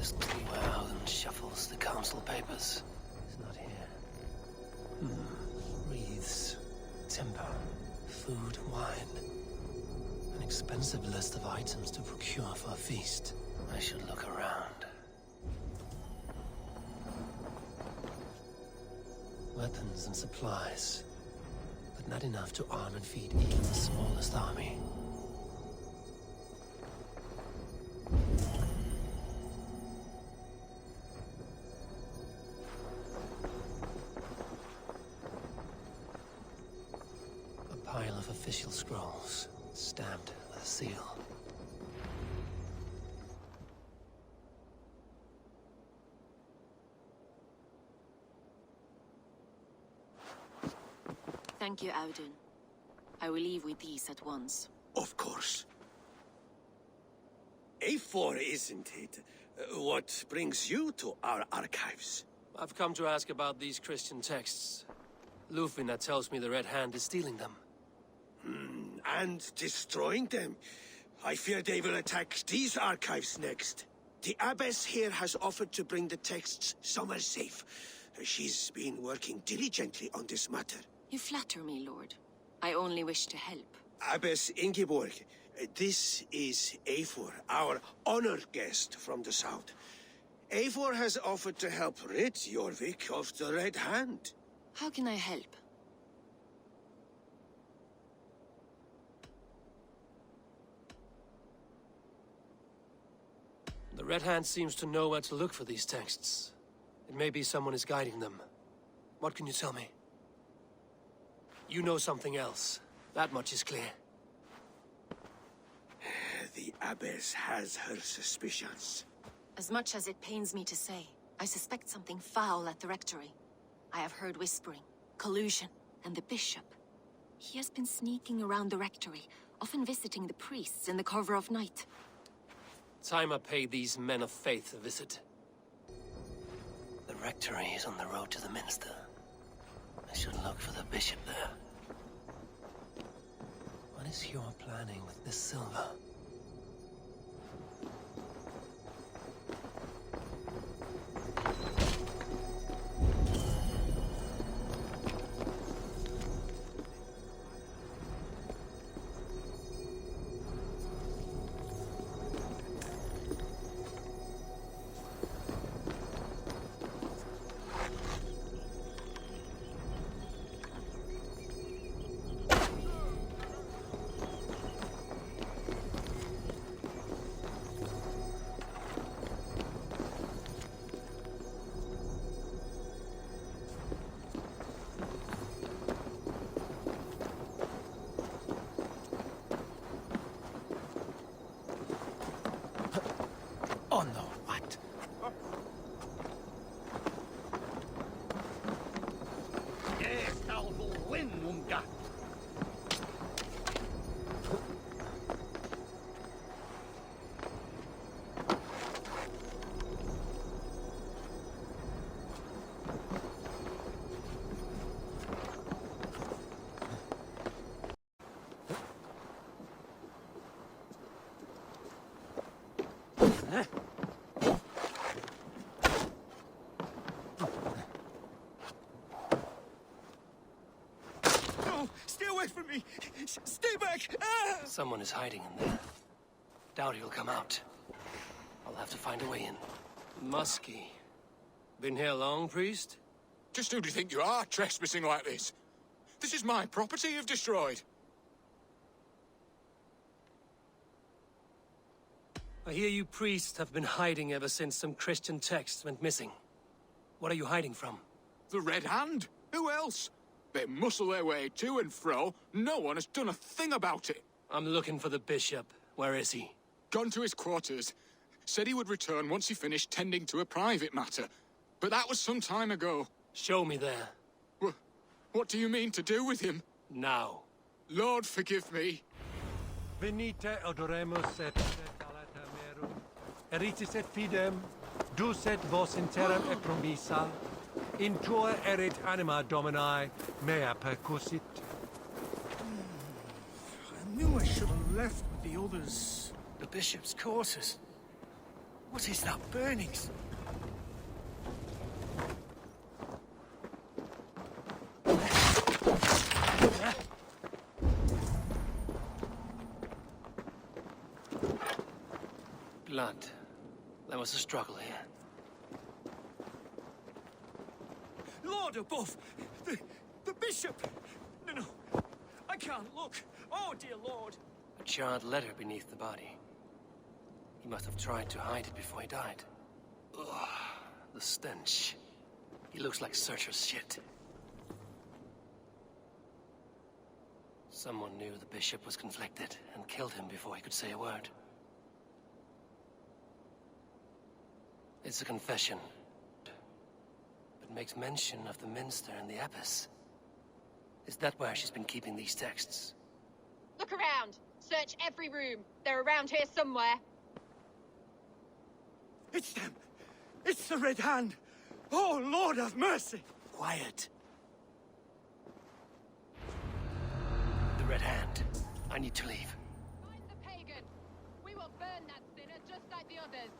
Just see where Alden shuffles the council papers. He's not here. Wreaths, timber, food, wine. An expensive list of items to procure for a feast. I should look around. Weapons and supplies, but not enough to arm and feed even the smallest army. A pile of official scrolls, stamped with a seal. Thank you, Audun. I will leave with these at once. Of course. A4, isn't it? What brings you to our archives? I've come to ask about these Christian texts. Lufina tells me the Red Hand is stealing them. And destroying them. I fear they will attack these archives next. The Abbess here has offered to bring the texts somewhere safe. She's been working diligently on this matter. You flatter me, Lord. I only wish to help. Abbess Ingeborg, this is A4, our honored guest from the south. A4 has offered to help rid Jorvik of the Red Hand. How can I help? The Red Hand seems to know where to look for these texts. It may be someone is guiding them. What can you tell me? You know something else. That much is clear. The Abbess has her suspicions. As much as it pains me to say, I suspect something foul at the rectory. I have heard whispering, collusion, and the bishop. He has been sneaking around the rectory, often visiting the priests in the cover of night. Time I pay these men of faith a visit. The rectory is on the road to the minster. I should look for the bishop there. What is your planning with this silver? Oh no, what? Stay away from me! Stay back! Ah! Someone is hiding in there. Doubt he'll come out. I'll have to find a way in. Musky. Been here long, priest? Just who do you think you are, trespassing like this? This is my property you've destroyed. I hear you priests have been hiding ever since some Christian texts went missing. What are you hiding from? The Red Hand? Who else? They muscle their way to and fro. No one has done a thing about it. I'm looking for the bishop. Where is he? Gone to his quarters. Said he would return once he finished tending to a private matter. But that was some time ago. Show me there. What do you mean to do with him? Now. Lord, forgive me. Venite odoremus et alata merum, eritis et fidem, dus et vos in terram et promissa, in tua erit anima Domini, mea percussit. I knew I should have left with the others. The bishop's quarters. What is that burning? Blood. There was a struggle here. Lord above! The bishop! No, I can't look. Oh, dear Lord. A charred letter beneath the body. He must have tried to hide it before he died. Ugh, the stench. He looks like Searcher's shit. Someone knew the bishop was conflicted and killed him before he could say a word. It's a confession, but makes mention of the minster and the abbess. Is that where she's been keeping these texts? Look around. Search every room. They're around here somewhere. It's them. It's the Red Hand. Oh, Lord have mercy. Quiet. The Red Hand. I need to leave. Find the pagan. We will burn that sinner just like the others.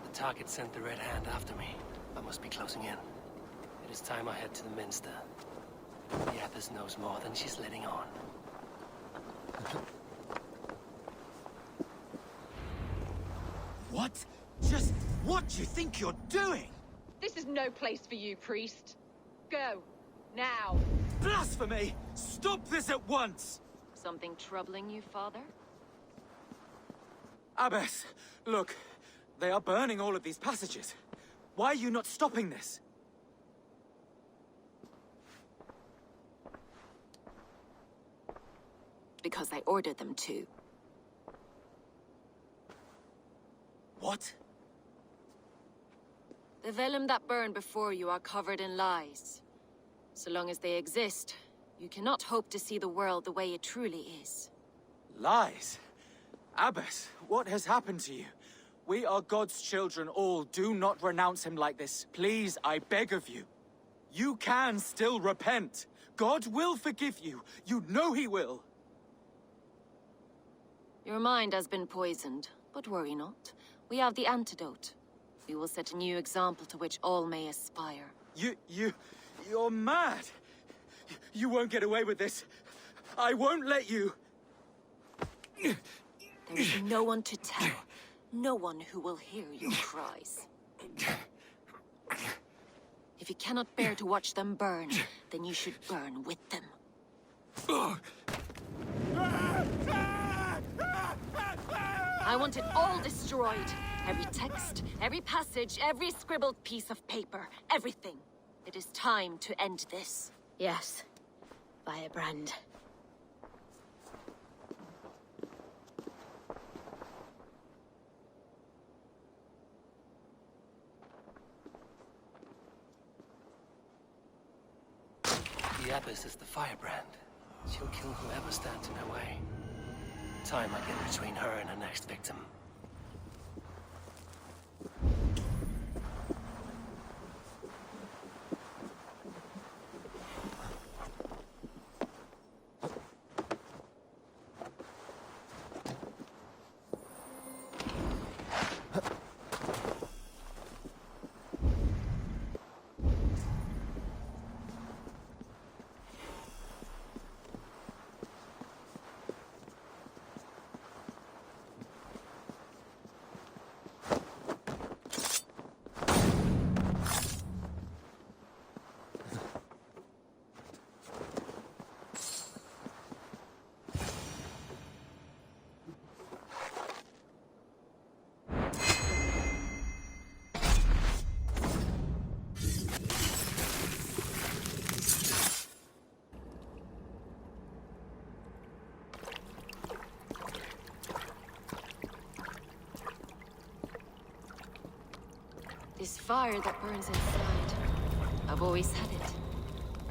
The target sent the Red Hand after me. I must be closing in. It is time I head to the minster. The abbess knows more than she's letting on. What? Just what do you think you're doing? This is no place for you, priest. Go. Now. Blasphemy! Stop this at once! Something troubling you, father? Abbess, look. They are burning all of these passages. Why are you not stopping this? Because I ordered them to. What? The vellum that burned before you are covered in lies. So long as they exist, you cannot hope to see the world the way it truly is. Lies? Abbess, what has happened to you? We are God's children all. Do not renounce him like this. Please, I beg of you. You can still repent. God will forgive you. You know he will. Your mind has been poisoned, but worry not. We have the antidote. We will set a new example to which all may aspire. You're mad. You won't get away with this. I won't let you. There is no one to tell. No one who will hear your cries. If you cannot bear to watch them burn, then you should burn with them. I want it all destroyed. Every text, every passage, every scribbled piece of paper, everything. It is time to end this. Yes, Firebrand. The abbess is the Firebrand. She'll kill whoever stands in her way. Time I get between her and her next victim. fire that burns inside. I've always had it.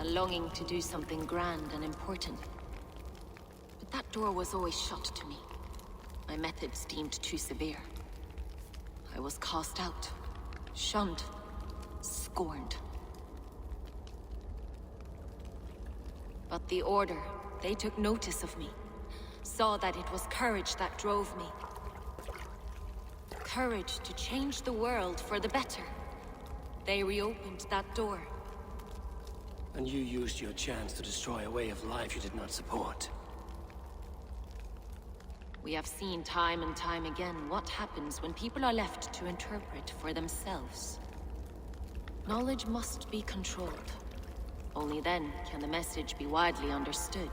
A longing to do something grand and important. But that door was always shut to me. My methods deemed too severe. I was cast out, shunned, scorned. But the Order, they took notice of me. Saw that it was courage that drove me. Courage to change the world for the better. They reopened that door. And you used your chance to destroy a way of life you did not support. We have seen time and time again what happens when people are left to interpret for themselves. Knowledge must be controlled. Only then can the message be widely understood.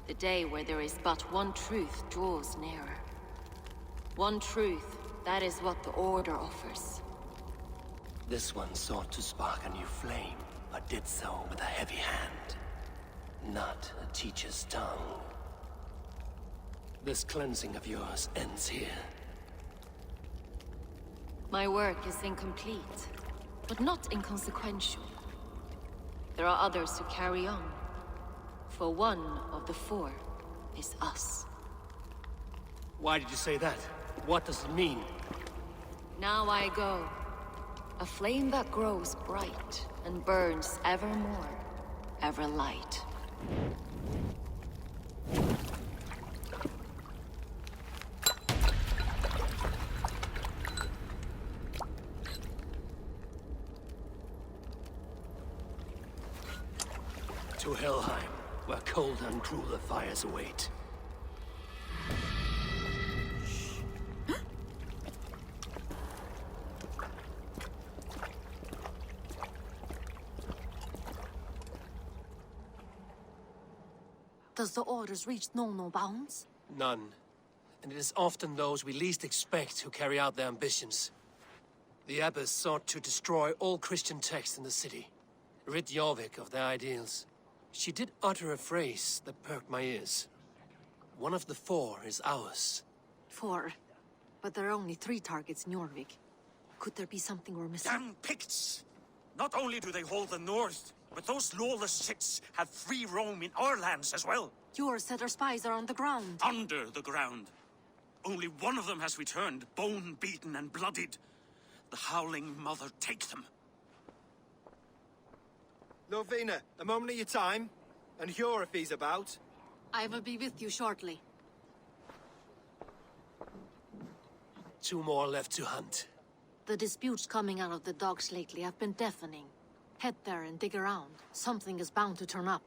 The day where there is but one truth draws nearer. One truth, that is what the Order offers. This one sought to spark a new flame, but did so with a heavy hand. Not a teacher's tongue. This cleansing of yours ends here. My work is incomplete, but not inconsequential. There are others who carry on. For one of the four is us. Why did you say that? What does it mean? Now I go. A flame that grows bright and burns ever more, ever light. To Helheim, where cold and crueler fires await. Does the Order's reach know no bounds? None. And it is often those we least expect who carry out their ambitions. The Abbess sought to destroy all Christian texts in the city, rid Jorvik of their ideals. She did utter a phrase that perked my ears. One of the four is ours. 4. But there are only 3 targets in Jorvik. Could there be something we're missing? Damn Picts! Not only do they hold the north, but those lawless shits have free roam in our lands as well. Yours said our spies are on the ground. Under the ground. Only one of them has returned, bone-beaten and bloodied. The Howling Mother take them. Lovina, a moment of your time. And Hjor if he's about. I will be with you shortly. 2 more left to hunt. The disputes coming out of the docks lately have been deafening. Head there and dig around. Something is bound to turn up.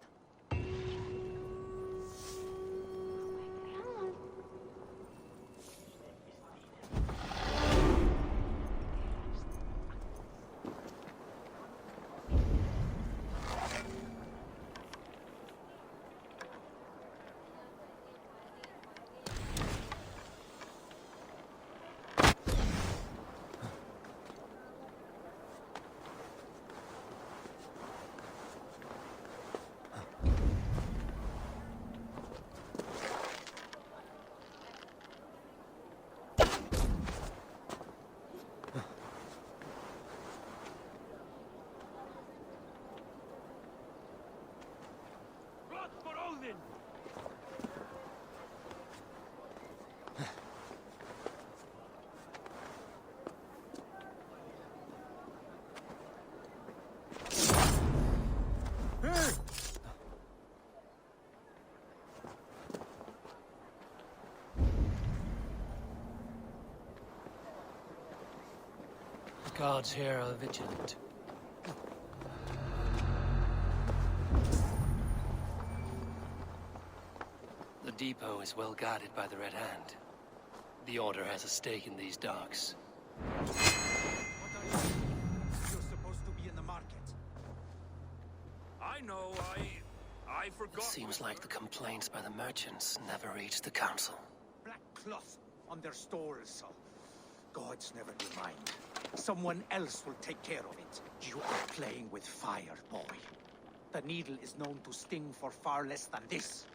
The guards here are vigilant. The depot is well guarded by the Red Hand. The Order has a stake in these docks. What are you doing? You're supposed to be in the market. I know, I forgot. It seems like the complaints by the merchants never reached the council. Black cloth on their stores. Gods never do mind. Someone else will take care of it. You are playing with fire, boy. The needle is known to sting for far less than this.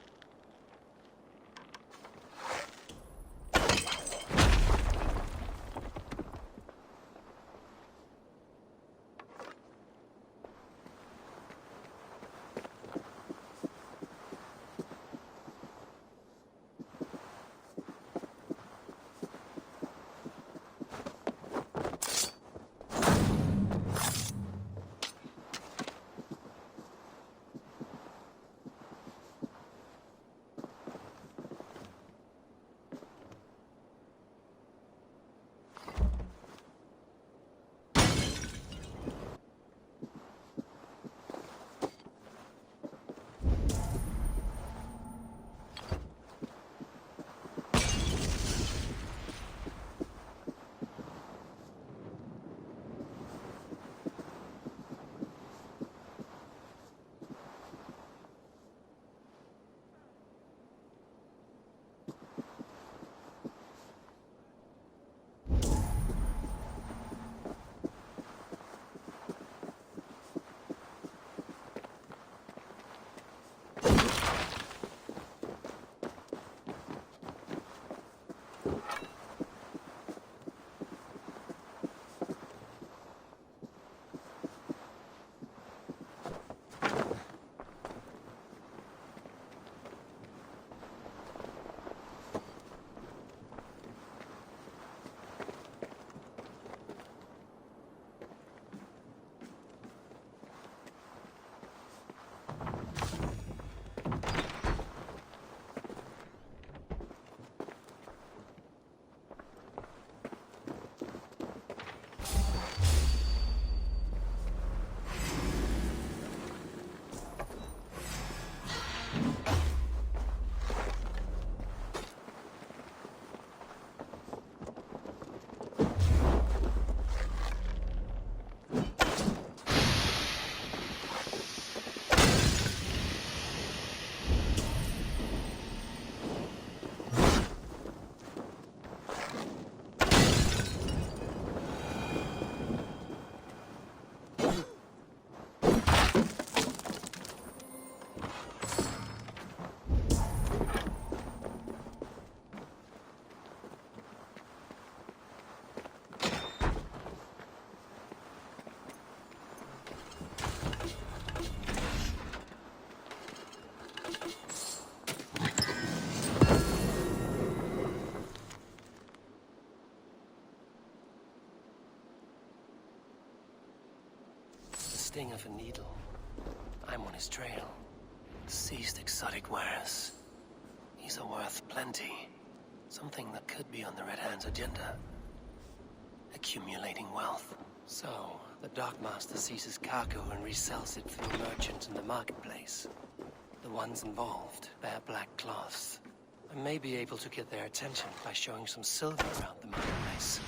sting of a needle. I'm on his trail. Seized exotic wares. These are worth plenty. Something that could be on the Red Hand's agenda. Accumulating wealth. So, the Darkmaster seizes cargo and resells it through merchants in the marketplace. The ones involved wear black cloths. I may be able to get their attention by showing some silver around the marketplace.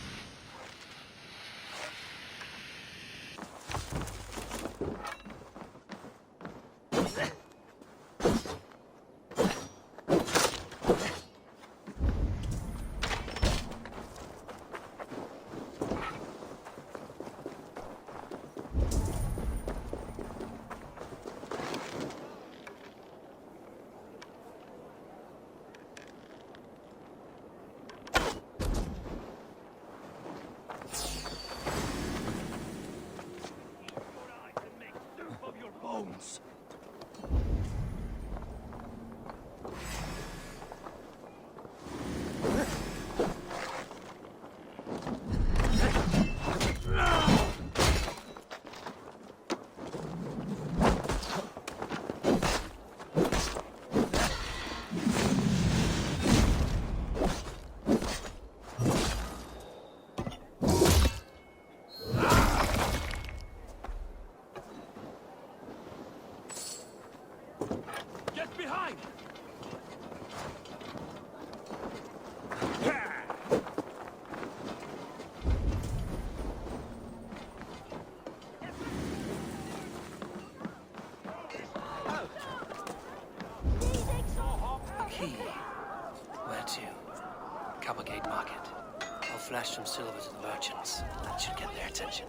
Flash some silver to the merchants. That should get their attention.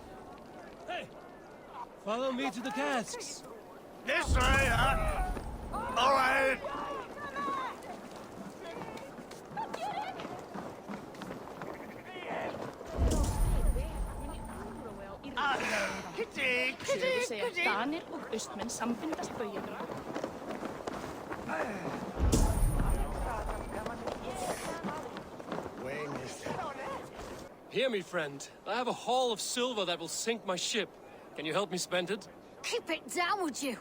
Hey! Follow me to the casks! This way, all right! Sögur segja að Danir og Austmenn sambindast bauginum. Hear me, friend. I have a haul of silver that will sink my ship. Can you help me spend it? Keep it down, would you?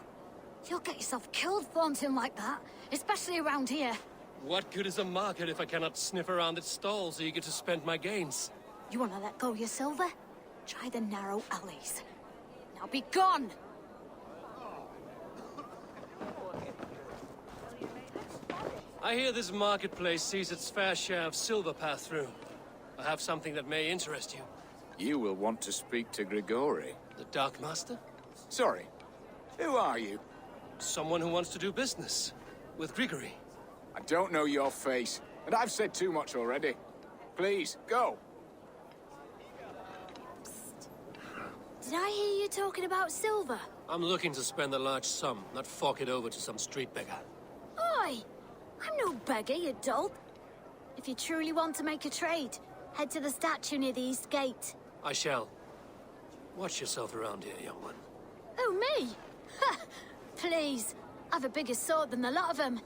You'll get yourself killed flaunting like that, especially around here. What good is a market if I cannot sniff around its stalls eager to spend my gains? You want to let go of your silver? Try the narrow alleys. Now be gone! I hear this marketplace sees its fair share of silver pass through. I have something that may interest you. You will want to speak to Grigori. The Darkmaster? Sorry. Who are you? Someone who wants to do business. With Grigori. I don't know your face, and I've said too much already. Please, go. Psst. Did I hear you talking about silver? I'm looking to spend a large sum, not fork it over to some street beggar. Oi! I'm no beggar, you dolt. If you truly want to make a trade, head to the statue near the east gate. I shall. Watch yourself around here, young one. Oh, me? Ha! Please. I've a bigger sword than the lot of them.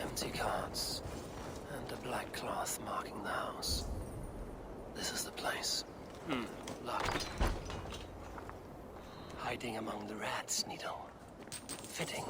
Empty carts, and a black cloth marking the house. This is the place. Locked. Hiding among the rats, Needle. Fitting.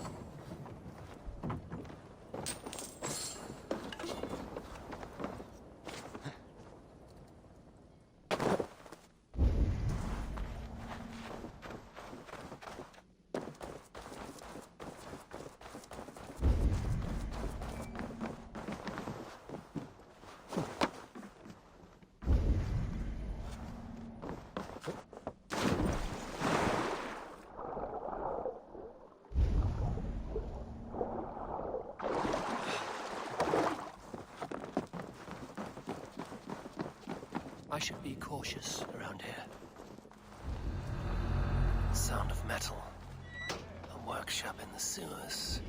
I should be cautious around here. Sound of metal. A workshop in the sewers.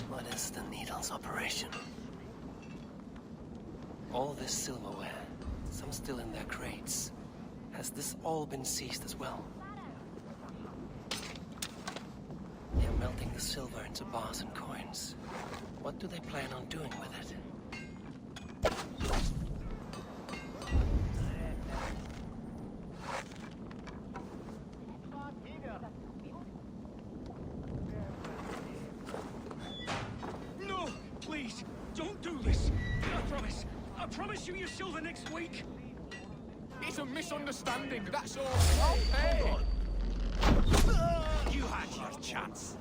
What is the Needle's operation? All this silverware, some still in their crates. Has this all been seized as well? There smelting the silver into bars and coins. What do they plan on doing with it? No! Please! Don't do this! I promise! I promise you your silver next week! It's a misunderstanding, that's all. I'll pay. You had your chance.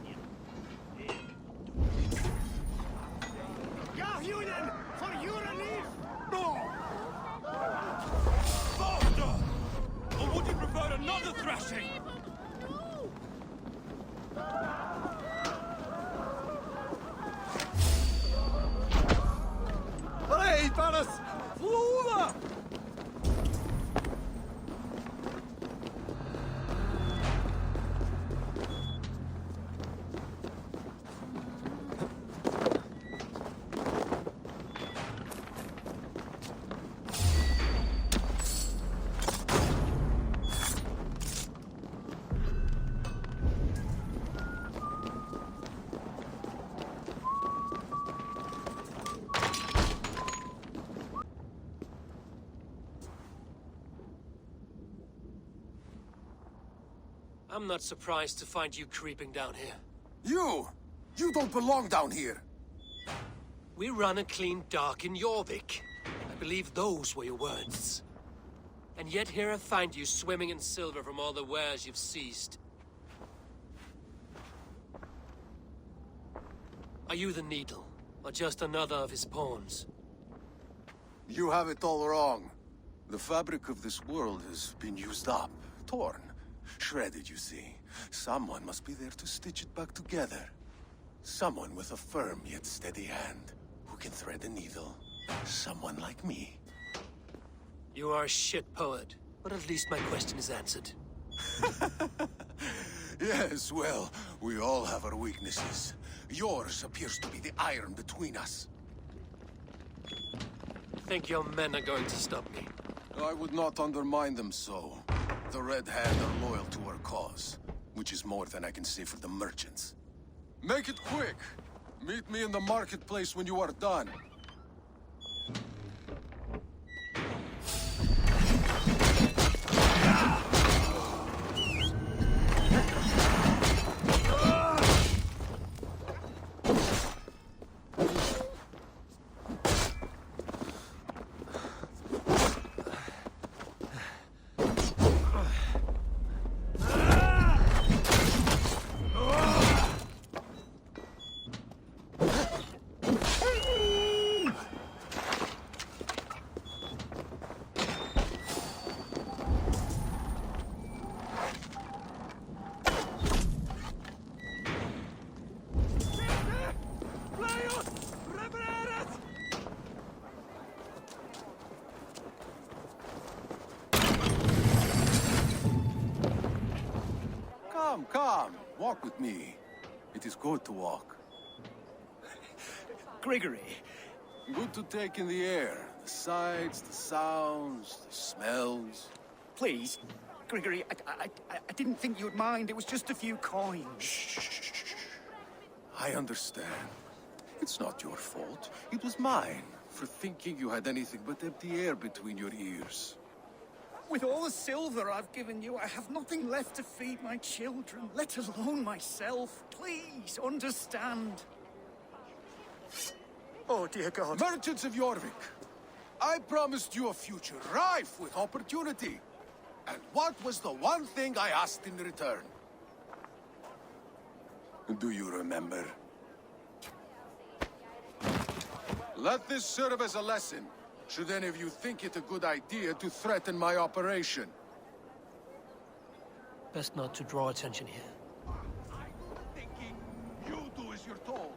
Gahjunen! For your relief! No! Basta! Or would you prefer another thrashing? Hey, Paris! Fluda! I'm not surprised to find you creeping down here. You don't belong down here! We run a clean dock in Jorvik. I believe those were your words. And yet here I find you swimming in silver from all the wares you've seized. Are you the Needle, or just another of his pawns? You have it all wrong. The fabric of this world has been used up, torn, shredded, you see. Someone must be there to stitch it back together. Someone with a firm yet steady hand, who can thread a needle. Someone like me. You are a shit poet, but at least my question is answered. Yes, well, we all have our weaknesses. Yours appears to be the iron between us. Think your men are going to stop me? I would not undermine them so. The Red Hand are loyal to our cause, which is more than I can say for the merchants. Make it quick! Meet me in the marketplace when you are done. Come, walk with me. It is good to walk. Gregory. Good to take in the air. The sights, the sounds, the smells. Please, Gregory, I didn't think you'd mind. It was just a few coins. Shh. I understand. It's not your fault. It was mine, for thinking you had anything but empty air between your ears. With all the silver I've given you, I have nothing left to feed my children, let alone myself. Please, understand. Oh, dear God. Merchants of Jorvik, I promised you a future rife with opportunity. And what was the one thing I asked in return? Do you remember? Let this serve as a lesson, should any of you think it a good idea to threaten my operation. Best not to draw attention here. I'm thinking you do as you're told.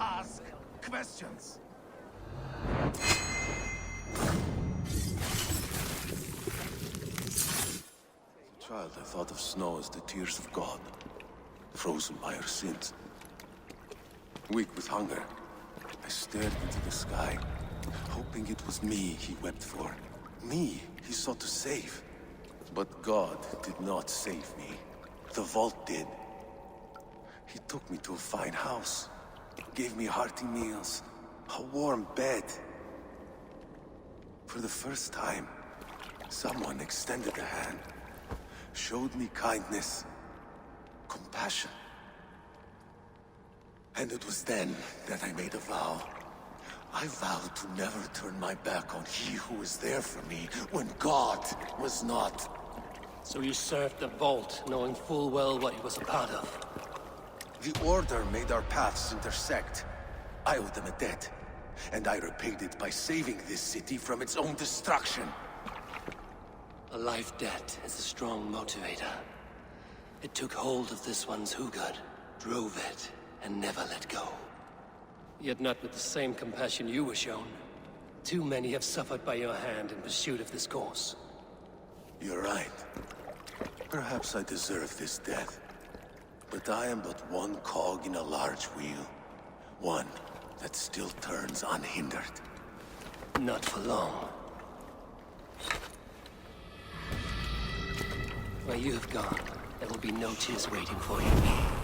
ask questions. As a child, I thought of snow as the tears of God, frozen by our sins. Weak with hunger, I stared into the sky, hoping it was me he wept for. Me he sought to save. But God did not save me. The vault did. He took me to a fine house, gave me hearty meals, a warm bed. For the first time, someone extended a hand, showed me kindness, compassion. And it was then that I made a vow. I vowed to never turn my back on he who was there for me when God was not. So you served the Vault, knowing full well what he was a part of. The Order made our paths intersect. I owed them a debt, and I repaid it by saving this city from its own destruction. A life debt is a strong motivator. It took hold of this one's Hugad, drove it, and never let go. Yet not with the same compassion you were shown. Too many have suffered by your hand in pursuit of this course. You're right. Perhaps I deserve this death. But I am but one cog in a large wheel. One that still turns unhindered. Not for long. Where you have gone, there will be no tears waiting for you.